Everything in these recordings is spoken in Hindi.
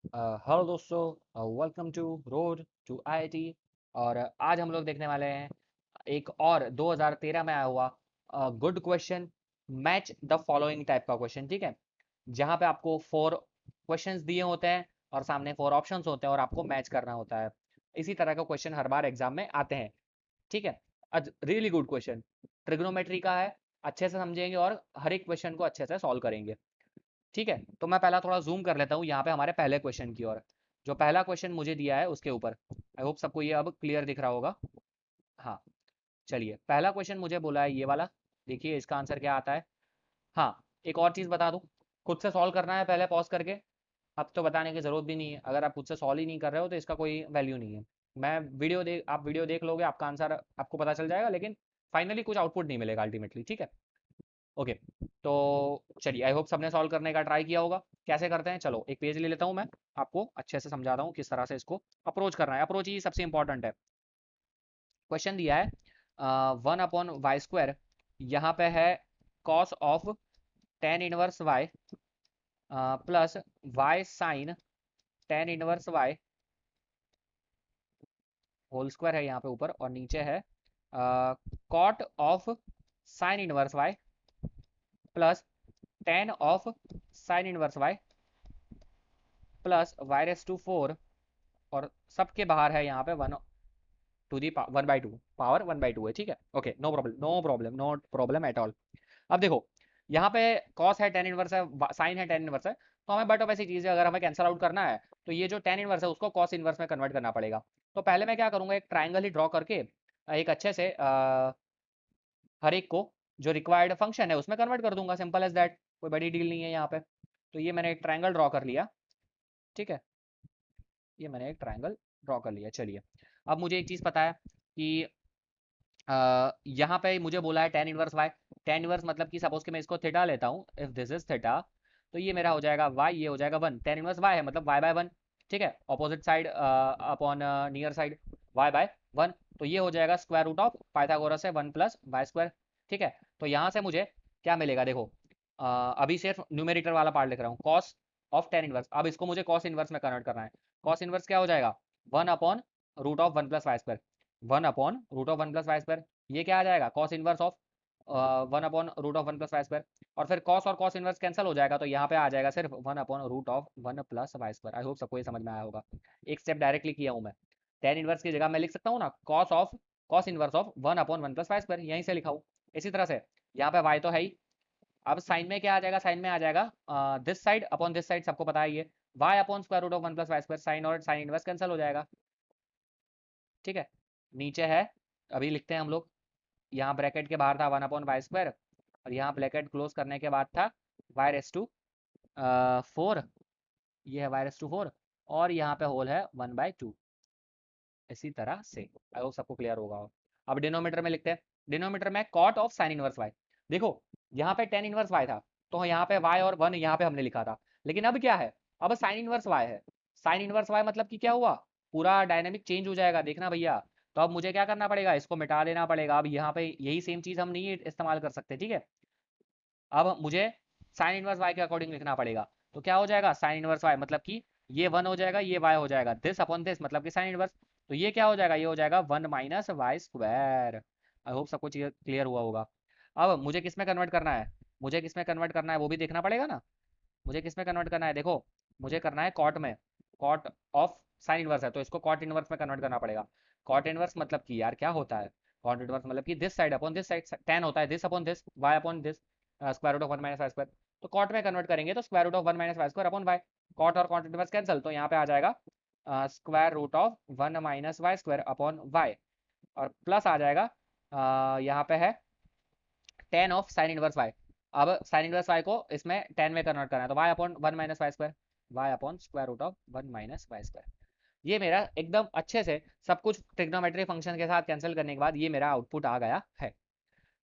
हेलो दोस्तों, welcome to road to IIT. और आज हम लोग देखने वाले हैं एक और 2013 में आया हुआ good question, match the following type का क्वेश्चन। ठीक है, जहाँ पे आपको फोर क्वेश्चंस दिए होते हैं और सामने फोर ऑप्शंस होते हैं और आपको मैच करना होता है। इसी तरह का क्वेश्चन हर बार एग्जाम में आते हैं। ठीक है, आज रियली गुड क्वेश्चन ट्रिग्नोमेट्री का है। अच्छे से समझेंगे और हर एक क्वेश्चन को अच्छे से सॉल्व करेंगे। ठीक है, तो मैं पहला थोड़ा जूम कर लेता हूँ यहाँ पे हमारे पहले क्वेश्चन की ओर। जो पहला क्वेश्चन मुझे दिया है उसके ऊपर आई होप सबको ये अब क्लियर दिख रहा होगा। हाँ, चलिए पहला क्वेश्चन मुझे बोला है ये वाला। देखिए इसका आंसर क्या आता है। हाँ, एक और चीज़ बता दूँ, खुद से सॉल्व करना है पहले पॉज करके। अब तो बताने की जरूरत भी नहीं है, अगर आप खुद से सॉल्व ही नहीं कर रहे हो तो इसका कोई वैल्यू नहीं है। मैं आप वीडियो देख लोगे, आपका आंसर आपको पता चल जाएगा, लेकिन फाइनली कुछ आउटपुट नहीं मिलेगा अल्टीमेटली। ठीक है, ओके। तो चलिए आई होप सबने सॉल्व करने का ट्राई किया होगा। कैसे करते हैं, चलो एक पेज ले लेता हूँ मैं, आपको अच्छे से समझाता हूँ किस तरह से इसको अप्रोच करना है। अप्रोच ही सबसे इंपॉर्टेंट है। क्वेश्चन दिया है 1/y²। यहाँ पे है cos of tan inverse y plus y sine tan inverse y whole square है यहाँ पे ऊपर, और नीचे है cot of sine inverse y plus tan of sine inverse y plus y⁴। और सबके बाहर है यहाँ पे 1/2 पावर 1/2 है। ठीक है, okay, no problem, no problem, no problem at all. अब देखो, यहाँ पे कॉस है, टेन इनवर्स है, साइन है, टेन इनवर्स है, तो हमें बट ऑफ ऐसी चीज़ है, अगर हमें कैंसल आउट करना है तो ये जो टेन इनवर्स है उसको कॉस इनवर्स में कन्वर्ट करना पड़ेगा। तो पहले मैं क्या करूँगा, एक ट्राइंगल ही ड्रॉ करके एक अच्छे से हर एक को जो रिक्वायर्ड फंक्शन है उसमें कन्वर्ट कर दूंगा। सिंपल एज दैट, कोई बड़ी डील नहीं है यहाँ पे। तो ये मैंने एक ट्राइंगल ड्रॉ कर लिया। ठीक है, ये मैंने एक ट्राइंगल ड्रॉ कर लिया। चलिए, अब मुझे एक चीज़ पता है कि यहाँ पे मुझे बोला है tan inverse y. Tan inverse मतलब कि सपोज कि मैं इसको थीटा लेता हूँ, इफ दिस इज थीटा, तो ये मेरा हो जाएगा वाई, ये हो जाएगा वन। टेन इनवर्स वाई है मतलब वाई/1। ठीक है, opposite side upon near side y. तो ये हो जाएगा स्क्वायर रूट ऑफ पाइथागोरस है 1 + y²। ठीक है, तो यहाँ से मुझे क्या मिलेगा देखो, अभी सिर्फ न्यूमेरेटर वाला पार्ट लिख रहा हूँ, कॉस ऑफ टेन इनवर्स। अब इसको मुझे कॉस इनवर्स में कन्वर्ट करना है। कॉस इनवर्स क्या हो जाएगा, 1/√1 + y²। 1/√1 + y², ये क्या आ जाएगा, कॉस इनवर्स ऑफ 1/√1 + y²। और फिर कॉस और कॉस इनवर्स कैंसिल हो जाएगा, तो यहाँ पे आ जाएगा सिर्फ 1/√1 + y²। आई होप सबको ये समझ में आया होगा। एक स्टेप डायरेक्टली किया हूँ मैं। टेन इनवर्स की जगह मैं लिख सकता हूँ ना, कॉस इनवर्स ऑफ 1/1 + y², यहीं से लिखा हूँ। इसी तरह से यहाँ पे y तो है ही। अब साइन में क्या आ जाएगा, साइन में आ जाएगा this side upon this side, सबको पता है ये y/√1 + y²। साइन और साइन इनवर्स कैंसिल हो जाएगा। ठीक है, नीचे है, अभी लिखते हैं हम लोग। यहाँ ब्रैकेट के बाहर था 1/y², और यहाँ ब्रैकेट क्लोज करने के बाद था y⁴। ये है y⁴, और यहाँ पे होल है 1/2। इसी तरह से आई होप सबको क्लियर होगा। अब डिनोमीटर में लिखते हैं। डिनोमीटर में cot of sine inverse y. देखो, यहाँ पे टेन इनवर्स वाई था, तो यहाँ पे वाई और वन यहाँ पे हमने लिखा था। लेकिन अब क्या है, अब साइन इनवर्स वाई है। साइन इनवर्स वाई मतलब कि क्या हुआ, पूरा डायनेमिक चेंज हो जाएगा, देखना भैया। तो अब मुझे क्या करना पड़ेगा, इसको मिटा देना पड़ेगा। अब यहाँ पे यही सेम चीज़ हम नहीं इस्तेमाल कर सकते। ठीक है, अब मुझे साइन इनवर्स वाई के अकॉर्डिंग लिखना पड़ेगा। तो क्या हो जाएगा, साइन इनवर्स वाई मतलब कि ये वन हो जाएगा, ये वाई हो जाएगा, दिस अपॉन दिस मतलब कि साइन इनवर्स। तो ये क्या हो जाएगा, ये हो जाएगा 1 - y²। आई होप सबको क्लियर हुआ होगा। अब मुझे किस में कन्वर्ट करना है, मुझे किस में कन्वर्ट करना है वो भी देखना पड़ेगा ना। मुझे किस में कन्वर्ट करना है, देखो, मुझे करना है कॉट में। कॉट ऑफ साइन इनवर्स है तो इसको कॉट इनवर्स में कन्वर्ट करना पड़ेगा। कॉट इनवर्स मतलब कि यार क्या होता है, कॉट इनवर्स मतलब कि this side upon this side, tan होता है this upon this, y upon this, square root of 1 - y²। तो कॉट में कन्वर्ट करेंगे तो square root of 1 - y² upon y. Cot और कॉट इनवर्स कैंसिल, तो यहाँ पे आ जाएगा square root of 1 - y² upon y. और प्लस आ जाएगा यहाँ पे है tan of sine inverse y. अब साइन इनवर्स वाई को इसमें टेन में कन्वर्ट करना है, तो y upon 1 - y², y upon square root of 1 - y²। ये मेरा एकदम अच्छे से सब कुछ ट्रिग्नोमेट्री फंक्शन के साथ कैंसिल करने के बाद ये मेरा आउटपुट आ गया है।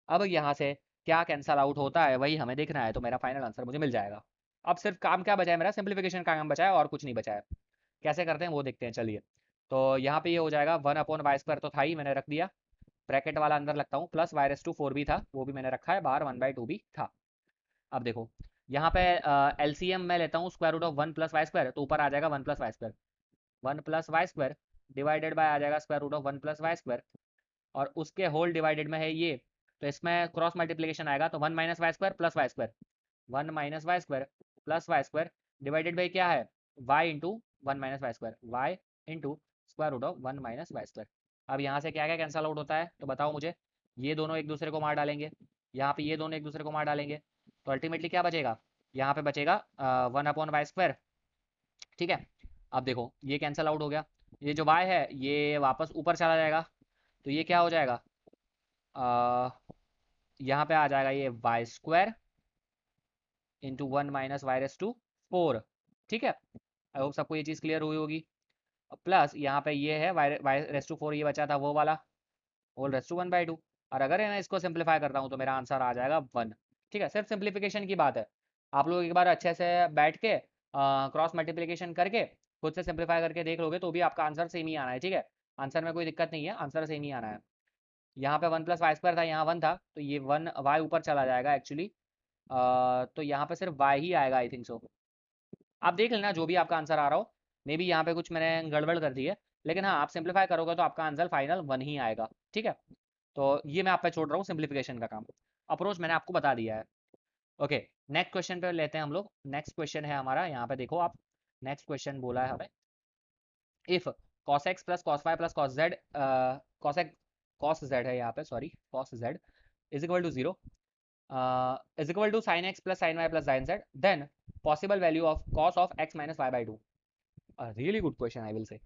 अब यहाँ से क्या कैंसल आउट होता है वही हमें देखना है, तो मेरा फाइनल आंसर मुझे मिल जाएगा। अब सिर्फ काम क्या बचा है, मेरा सिंप्लीफिकेशन का काम बचा है और कुछ नहीं बचा है। कैसे करते हैं वो देखते हैं, चलिए। तो यहाँ पे ये हो जाएगा 1/y² तो था ही, मैंने रख दिया। ब्रैकेट वाला अंदर लगता हूँ, प्लस y⁴ भी था, वो भी मैंने रखा है बाहर, 1/2 भी था। अब देखो, यहाँ पे एलसीएम मैं लेता हूँ square root of 1 plus y square, तो ऊपर आ जाएगा 1 plus y square, 1 plus y square divided by आ जाएगा square root of 1 plus y square, और उसके होल डिवाइडेड में है ये, तो इसमें क्रॉस मल्टीप्लिकेशन आएगा, तो 1 minus y square plus y square, 1 minus y square plus y square divided by क्या है, y into 1 minus y square, y into square root of 1 minus y square. अब यहाँ से क्या क्या कैंसल आउट होता है तो बताओ मुझे, ये दोनों एक दूसरे को मार डालेंगे, यहाँ पे ये दोनों एक दूसरे को मार डालेंगे, तो अल्टीमेटली क्या बचेगा, यहाँ पे बचेगा 1 अपॉन वाई स्क्वायर। ठीक है, अब देखो ये कैंसल आउट हो गया, ये जो y है ये वापस ऊपर चला जाएगा, तो ये क्या हो जाएगा, यहाँ पे आ जाएगा ये y square into 1 minus y raise to 4। ठीक है, आई होप सबको ये चीज़ क्लियर हुई होगी। प्लस यहाँ पे ये है वाई वाई रेस टू 4, ये बचा था वो वाला, होल रेस टू 1/2, और अगर मैं इसको सिंप्लीफाई करता हूँ तो मेरा आंसर आ जाएगा 1। ठीक है, सिर्फ सिंप्लीफिकेशन की बात है, आप लोग एक बार अच्छे से बैठ के क्रॉस मल्टीप्लिकेशन करके खुद से सिंप्लीफाई करके देख लोगे तो भी आपका आंसर सेम ही आना है। ठीक है, आंसर में कोई दिक्कत नहीं है, आंसर सेम ही आना है। यहाँ पे 1 प्लस वाई स्क्वायर था, यहाँ 1 था, तो ये 1 वाई ऊपर चला जाएगा एक्चुअली, तो यहाँ पे सिर्फ वाई ही आएगा आई थिंक सो। आप देख लेना जो भी आपका आंसर आ रहा हो, मे बी यहाँ पे कुछ मैंने गड़बड़ कर दी है, लेकिन हाँ आप सिंप्लीफाई करोगे तो आपका आंसर फाइनल 1 ही आएगा। ठीक है, तो ये मैं आप पे छोड़ रहा हूँ सिंप्लीफिकेशन का काम, अप्रोच मैंने आपको बता दिया है। ओके, नेक्स्ट क्वेश्चन पे लेते हैं हम लोग। नेक्स्ट क्वेश्चन है हमारा, यहाँ पे देखो आप, नेक्स्ट क्वेश्चन बोला है हमें, if cos x plus cos y plus cos z, cos x cos z है यहाँ पे, sorry cos z is equal to 0, is equal to sin x plus sin y plus sin z, then possible value of cos of x minus y by 2। Really good question I will say.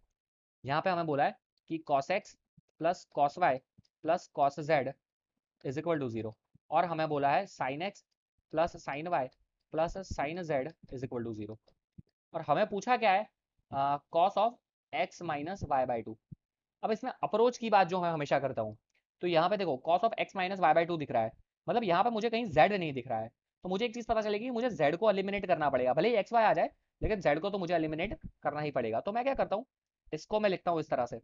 यहाँ पे हमें बोला है कि cos x plus cos y plus cos z is equal to 0, और हमें बोला है sin x plus sin y plus sin z is equal to 0, और हमें पूछा क्या है, cos of x minus y by 2। अब इसमें अप्रोच की बात जो मैं हमेशा करता हूँ, तो यहाँ पे देखो cos of x minus y by 2 दिख रहा है, मतलब यहाँ पे मुझे कहीं जेड नहीं दिख रहा है, तो मुझे एक चीज़ पता चलेगी, मुझे जेड को एलिमिनेट करना पड़ेगा, भले ही एक्स वाई आ जाए लेकिन जेड को तो मुझे एलिमिनेट करना ही पड़ेगा। तो मैं क्या करता हूँ, इसको मैं लिखता हूँ इस तरह से,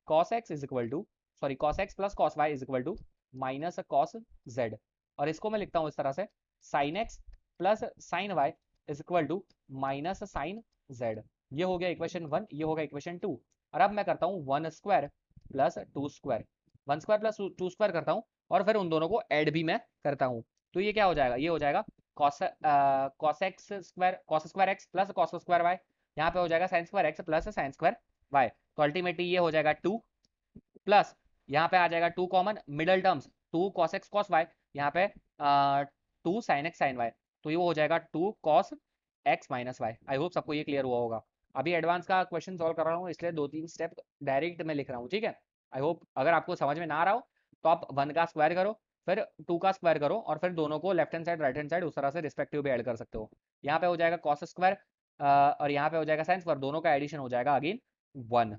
cos x is equal to, sorry cos x plus cos y is equal to minus cos z, और इसको मैं लिखता हूँ इस तरह से, sine x plus sine y is equal to minus sine z. ये हो गया इक्वेशन 1, ये हो गया इक्वेशन 2। और अब मैं करता हूँ 1 square plus 2 square, 1 square plus 2 square करता हूँ, और फिर उन दोनों को ऐड भी मैं करता हूँ, तो ये क्या हो जाएगा, ये हो जाएगा cos cos x square, cos square x plus cos square y, यहाँ पे हो जाएगा sin square x plus sin square y, तो अल्टीमेटली ये हो जाएगा 2, प्लस यहाँ पे आ जाएगा 2 common, middle terms 2 cos x cos y, यहाँ पे 2 sin x sin y, तो ये हो जाएगा 2 cos x minus y. I hope सबको ये क्लियर हुआ होगा। अभी एडवांस का क्वेश्चन सॉल्व कर रहा हूँ, इसलिए 2-3 स्टेप डायरेक्ट में लिख रहा हूँ। ठीक है, आई होप अगर आपको समझ में ना आ रहा हो तो आप 1 का स्क्वायर करो, फिर 2 का स्क्वायर करो, और फिर दोनों को left hand side right hand side उस तरह से रिस्पेक्टिव भी ऐड कर सकते हो। यहाँ पे हो जाएगा कॉस स्क्वायर, और यहाँ पे हो जाएगा साइन स्क्वायर, दोनों का एडिशन हो जाएगा अगेन 1।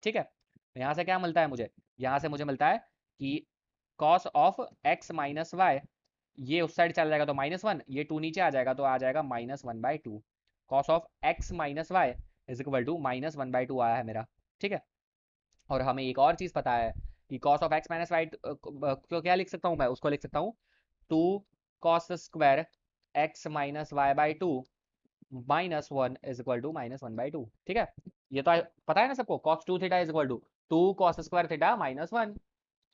ठीक है, यहाँ से क्या मिलता है मुझे, यहाँ से मुझे मिलता है कि cos of x minus y, ये उस साइड चला जाएगा तो -1, ये 2 नीचे आ जाएगा तो आ जाएगा -1/2, cos of x minus y is equal to -1/2 आया है मेरा। ठीक है, और हमें एक और चीज़ पता है कि cos of x minus y को क्या लिख सकता हूँ मैं, उसको लिख सकता हूँ 2 cos square x minus y by 2 -1 is equal to -1/2। ठीक है, ये तो पता है ना सबको, cos 2 theta is equal to 2 cos square theta -1,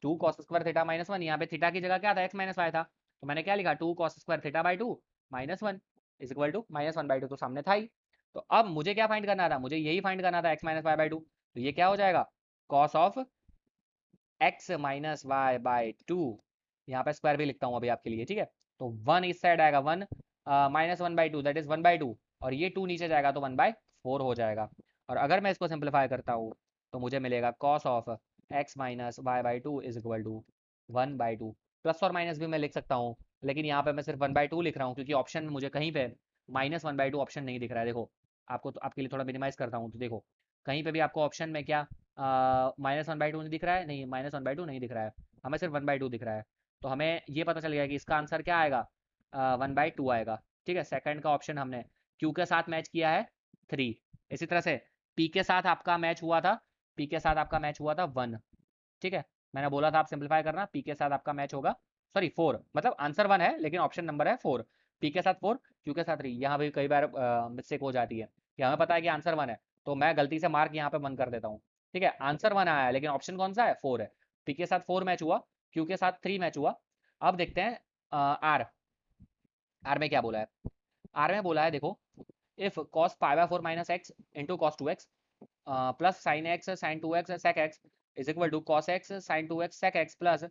2 cos square theta -1, यहाँ पे थीटा की जगह क्या था, एक्स माइनस वाई था, तो मैंने क्या लिखा 2 cos square theta by 2 -1 is equal to -1/2, तो सामने था ही। तो अब मुझे क्या फाइंड करना था, मुझे यही फाइंड करना था एक्स माइनस वाई बाई 2, तो ये क्या हो जाएगा cos of x minus y by 2, यहाँ पे स्क्वायर भी लिखता हूँ अभी आपके लिए। ठीक है, तो 1 इस साइड आएगा 1, -1/2 दैट इज 1/2, और ये 2 नीचे जाएगा तो 1/4 हो जाएगा। और अगर मैं इसको सिंप्लीफाई करता हूँ तो मुझे मिलेगा cos of x minus y by 2 is equal to 1/2। Plus और माइनस भी मैं लिख सकता हूँ, लेकिन यहाँ पे मैं सिर्फ 1/2 लिख रहा हूँ क्योंकि ऑप्शन मुझे कहीं पे -1/2 ऑप्शन नहीं दिख रहा है। देखो आपको, तो आपके लिए थोड़ा मिनिमाइज करता हूँ, तो देखो कहीं पे भी आपको ऑप्शन में क्या -1/2 नहीं दिख रहा है, नहीं -1/2 नहीं दिख रहा है, हमें सिर्फ 1/2 दिख रहा है, तो हमें ये पता चल गया कि इसका आंसर क्या आएगा, 1/2 आएगा। ठीक है, सेकंड का ऑप्शन हमने क्यू के साथ मैच किया है 3, इसी तरह से पी के साथ आपका मैच हुआ था, पी के साथ आपका मैच हुआ था 1। ठीक है, मैंने बोला था आप सिंप्लीफाई करना, पी के साथ आपका मैच होगा, सॉरी 4, मतलब आंसर 1 है लेकिन ऑप्शन नंबर है 4, पी के साथ 4, क्यू के साथ 3। यहाँ भी कई बार मिस्टेक हो जाती है कि हमें पता है कि आंसर 1 है, तो मैं गलती से मार्क यहाँ पे 1 कर देता हूँ। ठीक है, आंसर 1 आया है लेकिन ऑप्शन कौन सा है, 4 है। पी के साथ 4 मैच हुआ, क्यू के साथ 3 मैच हुआ। अब देखते हैं आर। आर में क्या बोला है? आर में बोला है देखो, if cos pi by 4 minus x into cos 2x plus sine x sine 2x sec x is equal to cos x sine 2x sec x plus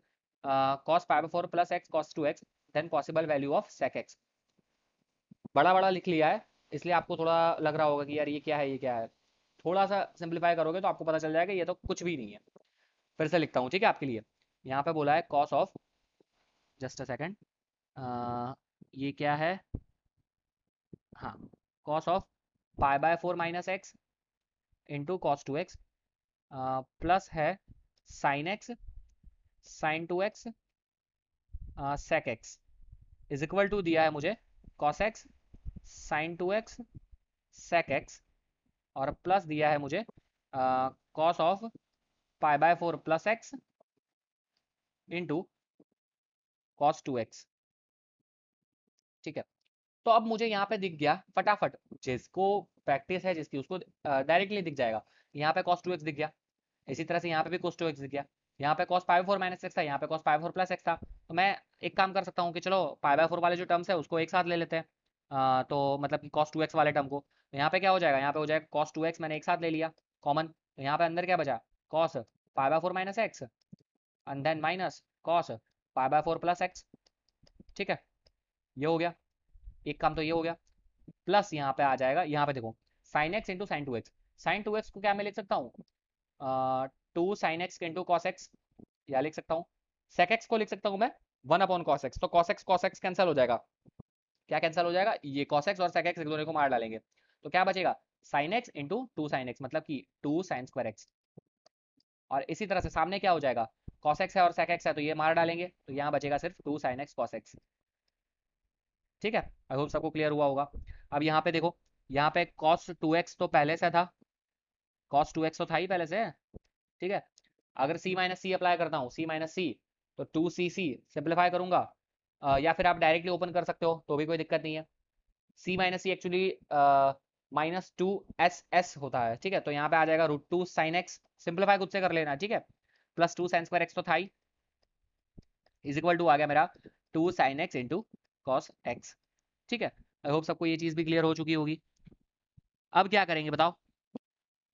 cos pi by 4 plus x cos 2x, then possible value of sec x. बड़ा बड़ा लिख लिया है, इसलिए आपको थोड़ा लग रहा होगा कि यार ये क्या है, ये क्या है। थोड़ा सा सिंप्लीफाई करोगे तो आपको पता चल जाएगा ये तो कुछ भी नहीं है। फिर से लिखता हूँ, ठीक है, आपके लिए। यहाँ पे बोला है cos of, just a second, ये क्या है, हाँ, cos of pi by 4 minus x into cos 2x plus है sine x sine 2x sec x is equal to दिया है मुझे cos x sine 2x sec x, और प्लस दिया है मुझे cos of pi by 4 plus x into cos 2x। ठीक है, तो अब मुझे यहाँ पे दिख गया फटाफट, जिसको प्रैक्टिस है जिसकी उसको डायरेक्टली दिख जाएगा। यहाँ पे cos 2x दिख गया, इसी तरह से यहाँ पे भी cos 2x दिख गया। यहाँ पे cos पाई 4 माइनस एक्स था, यहाँ पे cos पाई 4 प्लस एक्स था। तो मैं एक काम कर सकता हूँ कि चलो पाई बाय 4 वाले जो टर्म्स है उसको एक साथ ले लेते हैं। तो मतलब कि cos 2x वाले टर्म को, तो यहाँ पे क्या हो जाएगा, यहाँ पे हो जाएगा cos 2x मैंने एक साथ ले लिया कॉमन, तो यहाँ पे अंदर क्या बचा, cos pi by 4 minus x and then minus cos pi by 4 plus x. ठीक है, ये हो गया, एक काम तो ये हो गया। प्लस यहाँ पे आ जाएगा, यहाँ पे देखो sine x into sine 2x। Sine 2x को क्या मैं लिख सकता हूँ, 2 sine x into cos x, या लिख सकता हूँ सेक एक्स को लिख सकता हूँ मैं 1 अपॉन कॉस एक्स। तो कॉस एक्स कैंसिल हो जाएगा, क्या कैंसिल हो जाएगा, ये कॉस एक्स और सेक एक्स एक दूसरे को मार डालेंगे, तो क्या बचेगा sign x into 2 sine x, मतलब कि 2 साइन स्क्वायर एक्स। और इसी तरह से सामने क्या हो जाएगा, कॉस एक्स है और सेक एक्स है तो ये मार डालेंगे, तो यहाँ बचेगा सिर्फ 2 साइन एक्स कॉस एक्स। ठीक है, आई होप सबको क्लियर हुआ होगा। अब यहाँ पे देखो, यहाँ पे cos 2x तो पहले से था, cos 2x तो था ही पहले से। ठीक है, अगर c माइनस सी अप्लाई करता हूँ, c माइनस सी, तो 2cc सिंप्लीफाई करूंगा, या फिर आप डायरेक्टली ओपन कर सकते हो तो भी कोई दिक्कत नहीं है। c माइनस सी एक्चुअली माइनस 2s होता है। ठीक है, तो यहाँ पे आ जाएगा √2 साइन एक्स, सिंप्लीफाई खुद से कर लेना। ठीक है, प्लस 2 साइन स्क्वायर एक्स तो था ही, इज इक्वल टू आ गया मेरा 2 sine x into cos x. ठीक है, आई होप सबको ये चीज़ भी क्लियर हो चुकी होगी। अब क्या करेंगे बताओ,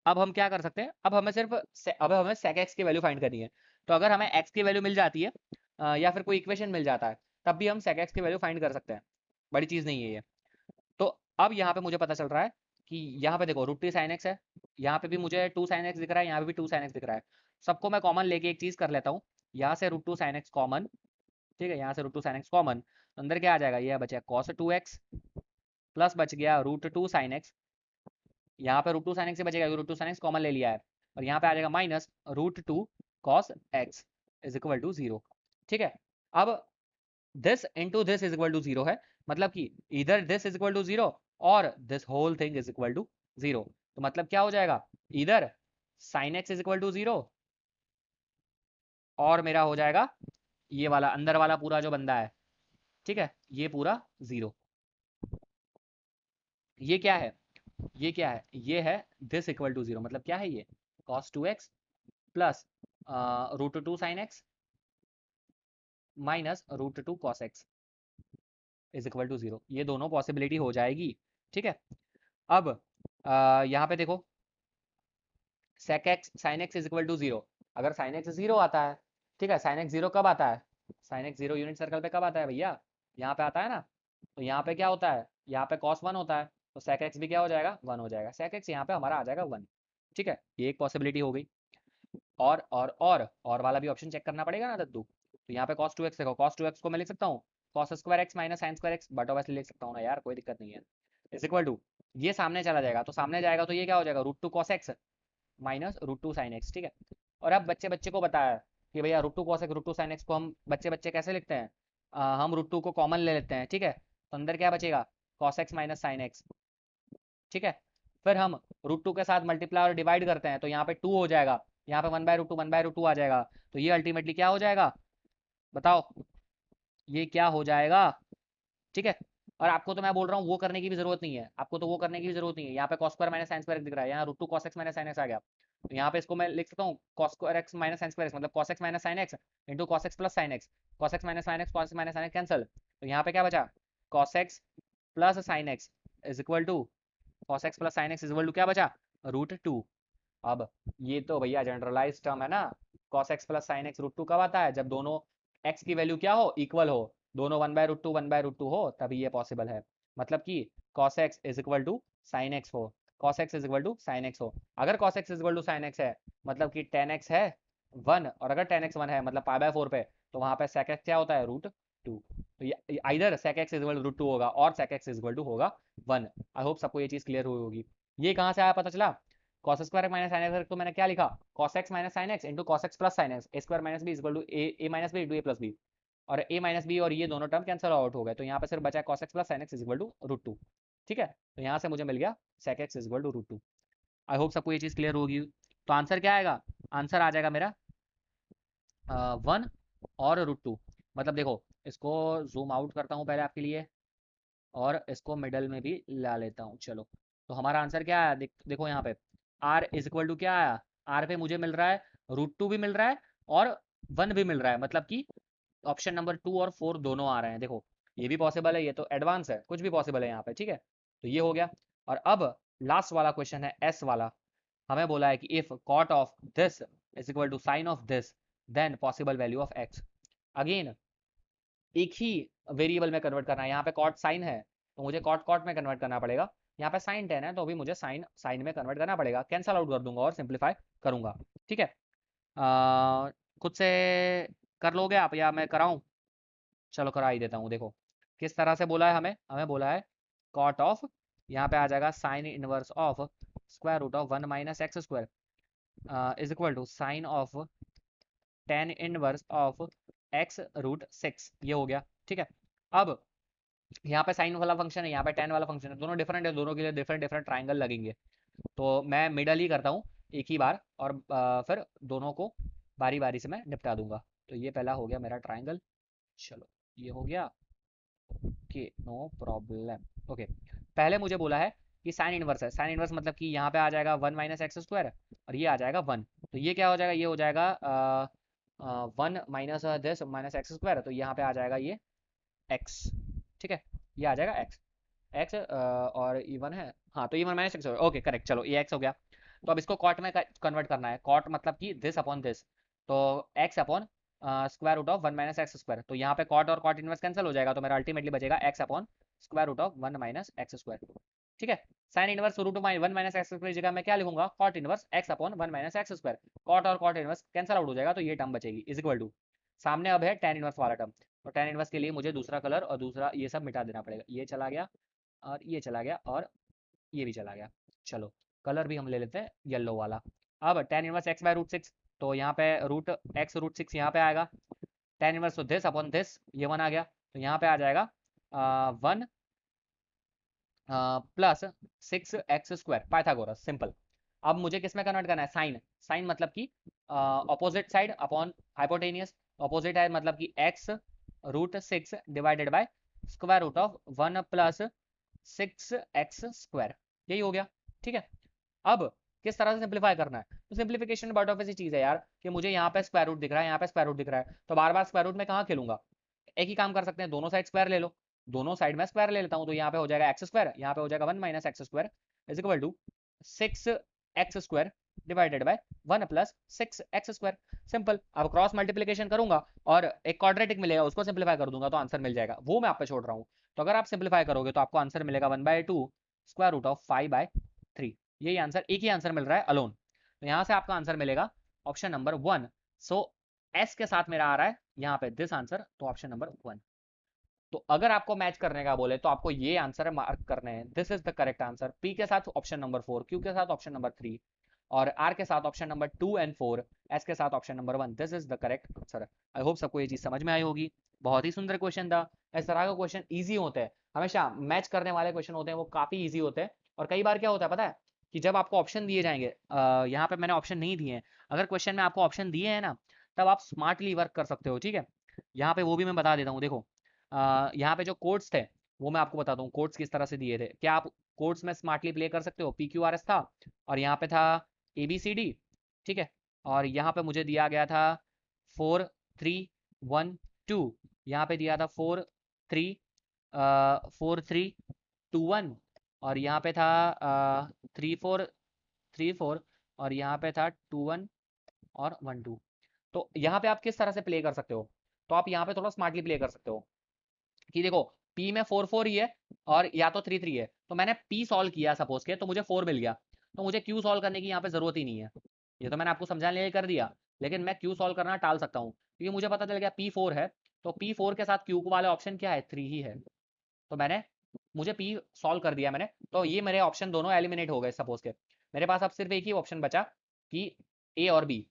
अब हम क्या कर सकते हैं, अब हमें सिर्फ अब हमें sec x की वैल्यू फाइंड करनी है। तो अगर हमें x की वैल्यू मिल जाती है या फिर कोई इक्वेशन मिल जाता है, तब भी हम sec x की वैल्यू फाइंड कर सकते हैं, बड़ी चीज़ नहीं है ये। तो अब यहाँ पे मुझे पता चल रहा है कि यहाँ पे देखो √2 sin x है, यहाँ पे भी मुझे 2 sin x दिख रहा है, यहाँ पे भी 2 sin x दिख रहा है। सबको मैं कॉमन लेके एक चीज़ कर लेता हूँ, यहाँ से √2 sin x कॉमन। ठीक है, यहाँ से √2 sin x कॉमन, अंदर क्या आ जाएगा, ये बचा cos 2x प्लस बच गया √2 sin x। यहाँ पे √2 sin x से बचेगा, √2 sin x कॉमन ले लिया है, और यहाँ पे आ जाएगा minus √2 cos x is equal to 0। ठीक है, अब this into this is equal to 0 है, मतलब कि इधर दिस इज इक्वल टू 0 और this whole thing is equal to 0। तो मतलब क्या हो जाएगा, इधर sin x is equal to 0 और मेरा हो जाएगा ये वाला अंदर वाला पूरा जो बंदा है, ठीक है, ये पूरा 0। ये क्या है, ये क्या है, ये है दिस इक्वल टू 0, मतलब क्या है ये cos 2x plus √2 sin x minus √2 cos x is equal to 0। ये दोनों पॉसिबिलिटी हो जाएगी। ठीक है, अब यहाँ पे देखो sec x sin x is equal to 0, अगर sin x 0 आता है, ठीक है, sin x 0 कब आता है, sin x 0 यूनिट सर्कल पे कब आता है भैया, यहाँ पे आता है ना। तो यहाँ पे क्या होता है, यहाँ पे cos 1 होता है, तो sec x भी क्या हो जाएगा, 1 हो जाएगा। sec x यहाँ पे हमारा आ जाएगा 1। ठीक है, ये एक पॉसिबिलिटी हो गई। और वाला भी ऑप्शन चेक करना पड़ेगा ना दद्दू। तो यहाँ पे cos 2x देखो, cos 2x को मैं लिख सकता हूँ cos square x minus sine square x, but obviously लिख सकता हूँ ना यार, कोई दिक्कत नहीं है। इज इक्वल टू, ये सामने चला जाएगा, तो सामने जाएगा तो ये क्या हो जाएगा √2 cos x minus √2 sin x। ठीक है, और अब बच्चे बच्चे को बताया कि भैया √2 cos x √2 sin x को हम बच्चे बच्चे कैसे लिखते हैं, हम √2 को कॉमन ले लेते हैं। ठीक है, तो अंदर क्या बचेगा cos x minus sine x। ठीक है, फिर हम √2 के साथ मल्टीप्लाई और डिवाइड करते हैं, तो यहाँ पे 2 हो जाएगा, यहाँ पे 1/√2 आ जाएगा, तो ये अल्टीमेटली क्या हो जाएगा बताओ, ये क्या हो जाएगा। ठीक है, और आपको तो मैं बोल रहा हूँ वो करने की भी जरूरत नहीं है, आपको तो वो करने की भी जरूरत नहीं है। यहाँ पे cos square minus sine square दिख रहा है, यहाँ root two cos x minus sine x आ गया। तो यहाँ पे इसको मैं लिख सकता हूँ cos square x minus sine square x, मतलब cos x minus sine x into cos x plus sine x। cos x minus sine x, cos x minus sine x cancel, तो यहाँ पे क्या बचा, cos x plus sine x is equal to cos x plus sine x is equal to क्या बचा, रूट टू। अब ये तो भैया जनरलाइज टर्म है ना, cos x plus sine x root two कब आता है, जब दोनों x की वैल्यू क्या हो, इक्वल हो, दोनों वन बाय रूट टू हो, तभी ये पॉसिबल है। मतलब कि cos x is equal to sine x हो, cos x is equal to sine x हो। अगर cos x is equal to sine x है मतलब कि tan x है 1, और अगर tan x 1 है मतलब पाई बाय 4 पे, तो वहां पे sec x क्या होता है, रूट टू। तो इधर sec x is equal to root two होगा और sec x is equal to होगा 1। आई होप सबको ये चीज क्लियर हुई होगी। ये कहाँ से आया पता चला, cos square minus sine x, तो मैंने क्या लिखा, cos x minus sine x into cos x plus sine x, A square minus B equal to A minus B into A plus B, और ए माइनस बी और ये दोनों टर्म कैंसिल आउट हो गए, तो यहाँ पे सिर्फ बचा cos x plus sine x equal to root two. ठीक है, तो यहाँ से मुझे मिल गया sec x equal to root two. I hope सबको ये चीज़ क्लियर होगी। तो आंसर क्या आएगा, आंसर आ जाएगा मेरा 1 और रूट टू। मतलब देखो, इसको जूम आउट करता हूँ पहले आपके लिए, और इसको मिडल में भी ला लेता हूँ। चलो, तो हमारा आंसर क्या आया, देखो यहाँ पे r इज इक्वल टू क्या आया, r पे मुझे मिल रहा है रूट टू भी मिल रहा है और 1 भी मिल रहा है, मतलब कि ऑप्शन नंबर 2 और 4 दोनों आ रहे हैं। देखो ये भी पॉसिबल है, ये तो एडवांस है, कुछ भी पॉसिबल है यहाँ पे। ठीक है, तो ये हो गया। और अब लास्ट वाला क्वेश्चन है एस वाला। हमें बोला है कि if cot of this is equal to sine of this then possible value of x. Again एक ही वेरिएबल में कन्वर्ट करना है, यहाँ पे कॉट साइन है तो मुझे कॉट कॉट में कन्वर्ट करना पड़ेगा, यहाँ पे साइन टेन है तो भी मुझे साइन साइन में कन्वर्ट करना पड़ेगा। कैंसल आउट कर दूंगा और सिंप्लीफाई करूंगा। ठीक है, खुद से कर लोगे आप या मैं कराऊं, चलो करा ही देता हूँ। देखो किस तरह से बोला है, हमें हमें बोला है कॉट ऑफ, यहाँ पे आ जाएगा sine inverse of square root of 1 minus x square is equal to sine of tan inverse of x root 6, ये हो गया। ठीक है, अब यहाँ पे साइन वाला फंक्शन है, यहाँ पे टेन वाला फंक्शन है, दोनों डिफरेंट है, दोनों के लिए डिफरेंट डिफरेंट ट्राइंगल लगेंगे। तो मैं मिडल ही करता हूँ एक ही बार, और फिर दोनों को बारी बारी से मैं निपटा दूंगा। तो ये पहला हो गया मेरा ट्राइंगल, चलो ये हो गया। Okay, no problem. ओके, पहले मुझे बोला है कि साइन इनवर्स है, साइन इनवर्स मतलब कि यहाँ पे आ जाएगा 1 माइनस एक्स स्क्वायर और ये आ जाएगा 1, तो ये क्या हो जाएगा, ये हो जाएगा 1 minus this minus x square, तो यहाँ पे आ जाएगा ये एक्स। ठीक है, ये आ जाएगा एक्स, एक्स और इवन है, हाँ तो even minus x, okay correct, चलो ये एक्स हो गया। तो अब इसको कॉट में कन्वर्ट करना है, कॉट मतलब कि दिस अपॉन दिस, तो x upon square root of 1 minus x square, तो यहाँ पे कॉट और कॉट इनवर्स कैंसिल हो जाएगा, तो मेरा अल्टीमेटली बचेगा x upon square root of 1 minus x square. ठीक है, sine inverse root of 1 minus x square की जगह मैं क्या लिखूंगा, cot inverse x upon 1 minus x square, cot और कॉट इनवर्स कैंसिल आउट हो जाएगा, तो ये टर्म बचेगी इज इक्वल टू, सामने अब है टेन इनवर्स वाला टर्म, तो टेन इनवर्स के लिए मुझे दूसरा कलर और दूसरा ये सब मिटा देना पड़ेगा, ये चला गया और ये चला गया और ये भी चला गया। चलो कलर भी हम ले लेते हैं येलो वाला। अब tan inverse x by root 6, तो यहाँ पे रूट एक्स रूट 6 यहाँ पे आएगा, टेन इनवर्स तो दिस अपॉन दिस, ये 1 आ गया, तो यहाँ पे आ जाएगा 1 plus 6x square Pythagoras simple. अब मुझे किस में कन्वर्ट करना है, साइन, साइन मतलब कि opposite side upon hypotenuse, opposite है मतलब कि x root 6 divided by square root of 1 plus 6x square, यही हो गया। ठीक है, अब किस तरह से सिंप्लीफाई करना है, तो सिंप्लीफिकेशन बट ऑफ ऐसी चीज है यार कि मुझे यहाँ पे स्क्वायर रूट दिख रहा है, यहाँ पे स्क्वायर रूट दिख रहा है, तो बार बार स्क्वायर रूट में कहाँ खेलूंगा, एक ही काम कर सकते हैं, दोनों साइड स्क्वायर ले लो, दोनों साइड में स्क्वायर ले लेता हूँ, तो यहाँ पे हो जाएगा एक्स स्क्वायर, यहाँ पे हो जाएगा 1 minus x square is equal to 6x square divided by 1 plus 6x square, simple. अब क्रॉस मल्टीप्लीकेशन करूंगा और एक क्वाड्रेटिक मिलेगा, उसको सिंप्लीफाई कर दूंगा तो आंसर मिल जाएगा, वो मैं आप पे छोड़ रहा हूँ। तो अगर आप सिंप्लीफाई करोगे तो आपको आंसर मिलेगा 1/2 स्क्वायर रूट ऑफ 5/3, यही आंसर, एक ही आंसर मिल रहा है अलोन, तो यहाँ से आपका आंसर मिलेगा ऑप्शन नंबर 1। सो एस के साथ मेरा आ रहा है यहाँ पे दिस आंसर, तो ऑप्शन नंबर 1। तो अगर आपको मैच करने का बोले तो आपको ये आंसर मार्क करने हैं, this is the correct answer, P के साथ ऑप्शन नंबर 4, क्यू के साथ ऑप्शन नंबर 3 और आर के साथ ऑप्शन नंबर 2 एंड 4, एस के साथ option number 1, this is the correct answer. I hope सबको ये चीज समझ में आई होगी। बहुत ही सुंदर क्वेश्चन था, इस तरह का क्वेश्चन ईजी होते हैं, हमेशा मैच करने वाले क्वेश्चन होते हैं वो काफी ईजी होते हैं। और कई बार क्या होता है पता है, कि जब आपको ऑप्शन दिए जाएंगे, यहाँ पे मैंने ऑप्शन नहीं दिए हैं, अगर क्वेश्चन में आपको ऑप्शन दिए हैं ना, तब आप स्मार्टली वर्क कर सकते हो। ठीक है, यहाँ पे वो भी मैं बता देता हूँ, देखो यहाँ पे जो कोड्स थे वो मैं आपको बताता हूँ कोड्स किस तरह से दिए थे। क्या आप कोड्स में स्मार्टली प्ले कर सकते हो? PQRS था और यहाँ पे था ABCD, ठीक है, और यहाँ पे मुझे दिया गया था 4 3 1 2, यहाँ पे दिया था 4 3 और यहाँ पे था 3 4 और यहाँ पे था 2 1 और 1 2। तो यहाँ पे आप किस तरह से प्ले कर सकते हो? तो आप यहाँ पे थोड़ा स्मार्टली प्ले कर सकते हो कि देखो P में 4 4 ही है और या तो 3 3 है, तो मैंने P सॉल्व किया सपोज के, तो मुझे 4 मिल गया, तो मुझे Q सॉल्व करने की यहाँ पे जरूरत ही नहीं है। ये तो मैंने आपको समझाने के लिए कर दिया, लेकिन मैं Q सॉल्व करना टाल सकता हूँ क्योंकि मुझे पता चल गया P4 है, तो P4 के साथ Q वाले ऑप्शन क्या है? 3 ही है। तो मुझे P सॉल्व कर दिया मैंने, तो ये मेरे ऑप्शन दोनों एलिमिनेट हो गए सपोज के। मेरे पास अब सिर्फ एक ही ऑप्शन बचा कि A और B,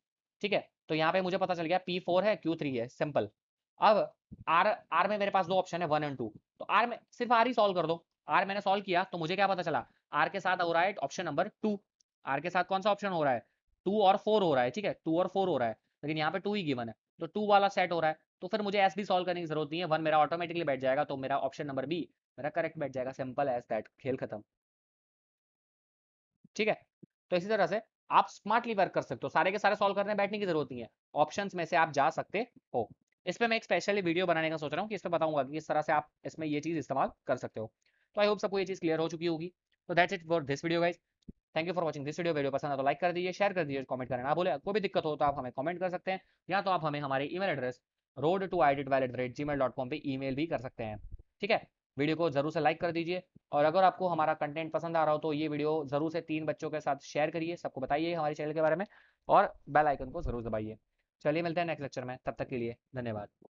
ठीक है। तो यहाँ पे मुझे पता चल गया P4 है, Q3 है, सिंपल। अब आर में मेरे पास दो ऑप्शन है 1 और 2, तो आर में सिर्फ आर ही सॉल्व कर दो। आर मैंने सॉल्व किया तो मुझे क्या पता चला? आर के साथ हो रहा है ऑप्शन नंबर 2। आर के साथ कौन सा ऑप्शन हो रहा है? 2 और 4 हो रहा है, ठीक है, 2 और 4 हो रहा है, लेकिन यहाँ पे 2 ही गिवन है, तो 2 वाला सेट हो रहा है, तो फिर मुझे एस भी सॉल्व करने की जरूरत नहीं है, 1 मेरा ऑटोमेटिकली बैठ जाएगा, तो मेरा ऑप्शन नंबर बी मेरा करेक्ट बैठ जाएगा। सिंपल एज दैट, खेल खत्म, ठीक है। तो इसी तरह से आप स्मार्टली वर्क कर सकते हो, सारे के सारे सॉल्व करने बैठने की जरूरत नहीं है, ऑप्शंस में से आप जा सकते हो। इस पे मैं एक स्पेशली वीडियो बनाने का सोच रहा हूँ कि इस पे बताऊंगा कि किस तरह से आप इसमें ये चीज इस्तेमाल कर सकते हो। तो आई होप सबको ये चीज क्लियर हो चुकी होगी। तो that's it for this video guys. Thank you for watching this video. Video पसंद है तो लाइक कर दीजिए, शेयर कर दीजिए, कमेंट करना ना भूले। कोई भी दिक्कत हो तो आप हमें कमेंट कर सकते हैं, या तो आप हमें हमारे ईमेल एड्रेस road2idit@gmail.com पे ईमेल भी कर सकते हैं, ठीक है। वीडियो को जरूर से लाइक कर दीजिए, और अगर आपको हमारा कंटेंट पसंद आ रहा हो तो ये वीडियो जरूर से 3 बच्चों के साथ शेयर करिए, सबको बताइए हमारे चैनल के बारे में, और बेल आइकन को जरूर दबाइए। चलिए मिलते हैं नेक्स्ट लेक्चर में, तब तक के लिए धन्यवाद।